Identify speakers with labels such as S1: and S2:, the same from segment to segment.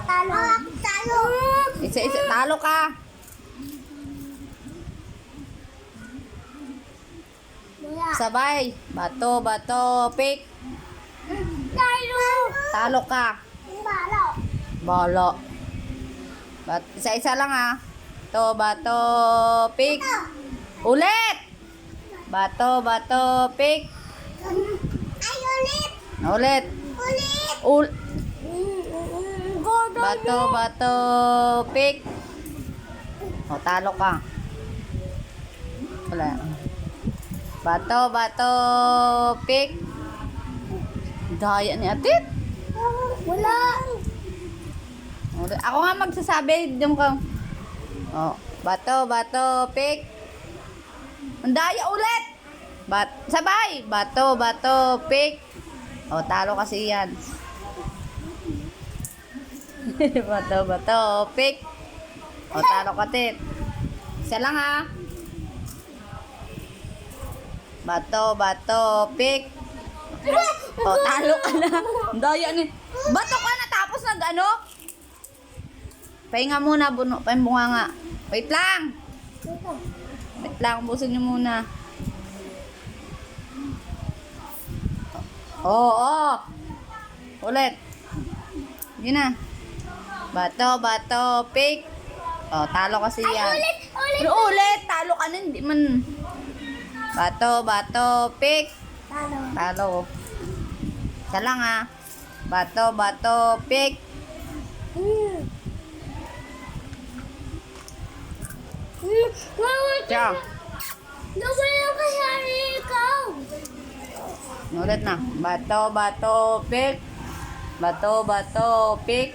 S1: talo. Talo.
S2: Isa-isa. Talo ka.
S1: Wala.
S2: Sabay. Bato, bato, pick.
S1: Talo.
S2: Talo ka.
S1: Balo.
S2: Bolo. Isa-isa lang ha. Bato, bato, pick. Ulit. Bato, bato, pick.
S1: Ay, ulit.
S2: Ulit.
S1: Ulit.
S2: Bato, bato, pick. O, talo ka. Wala. Bato, bato, pick. Daya ni Atit.
S1: Wala.
S2: Ulit. Ako nga magsasabi. Diyan ka. O, bato, bato, pick. Ang daya ulit. Sabay. Bato, bato, pick. O, talo kasi yan. Bato, bato, pick. O, talo ka, Tit. Isa lang ha. Bato, bato, pick. O, talo ka na. Ang daya ni. Bato ka na tapos nag-ano? Pahinga muna, pahinga nga. Wait lang. Wait lang, busin niyo muna. Oo. Ulit. Sige na. Bato, bato, pick. O, talo kasi yan.
S1: Ulit.
S2: Ulit. Talo ka na, hindi man. Bato, bato, pick.
S1: Talo.
S2: Talo. Isa lang ha. Bato, bato, pick. Tiyo.
S1: Nawala ka sa ikaw.
S2: Ulit na. Bato, bato, pick. Bato, bato, pick.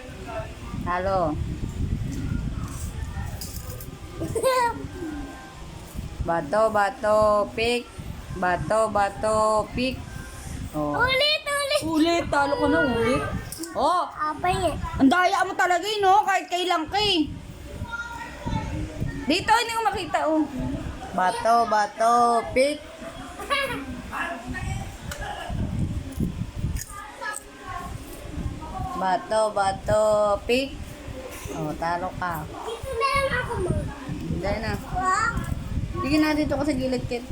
S2: Talo. Bato, bato, pick. Bato, bato, pick. Oh.
S1: Ulit.
S2: Ulit. Talo ka na ulit. Oh.
S1: Apay eh.
S2: Ang daya mo talaga eh, no? Kahit kailan ka eh. Dito, hindi ko makita oh. Bato, bato, pick. Bato, bato, pick. Oh, talo ka.
S1: Dito na lang ako mo.
S2: Hindi na.
S1: Wow.
S2: Sige na dito ko sa gilid, Kit.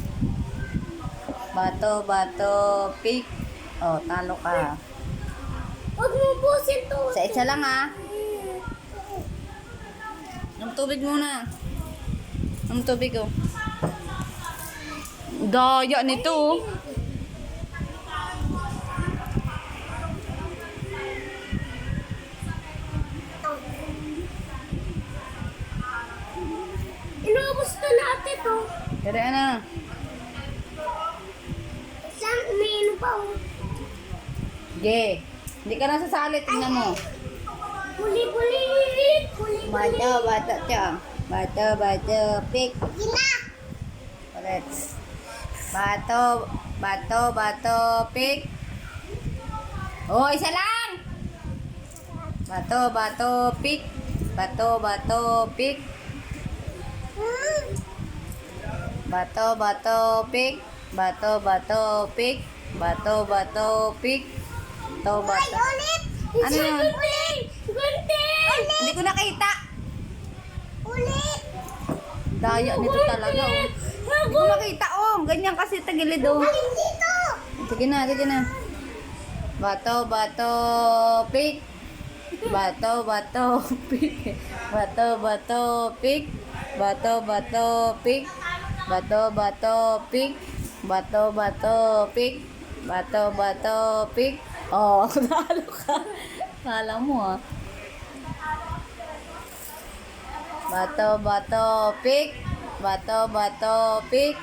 S2: Bato, bato, pick. Oh, talo ka.
S1: Huwag mo busin to.
S2: Isa-isa lang ha. Ng tubig muna. Ng tubig oh. Daya nito oh.
S1: Inubos to natin to.
S2: Kaya na.
S1: Isang umiinom pa oh.
S2: Ge. Hindi ka nasasali. Tingnan mo.
S1: Huli.
S2: Bato, bato, tiyo. Bato, bato, pick.
S1: Gina.
S2: Ulit. Bato, bato, bato, pick. Oh, isa lang. Bato, bato, pick. Bato, bato, pick. Bato, bato, pick. Bato, bato, pick. Bato, bato, pick. Bato, bato.
S1: Ulit.
S2: Ano yun?
S1: Gunting.
S2: Hindi ko nakita.
S1: Ulit.
S2: Daya nito talaga oh. Hindi ko makita oh. Ganyan kasi tagilid oh.
S1: Alin dito?
S2: Sige na, sige na. Bato, bato, pick. Bato, bato, pick. Bato, bato, pick. Bato, bato, pick. Bato, bato, pick. Bato, bato, pick. Bato, bato, pick. Oh, nalo ka. Kala mo ah. Bato, bato, pick. Bato, bato, pick.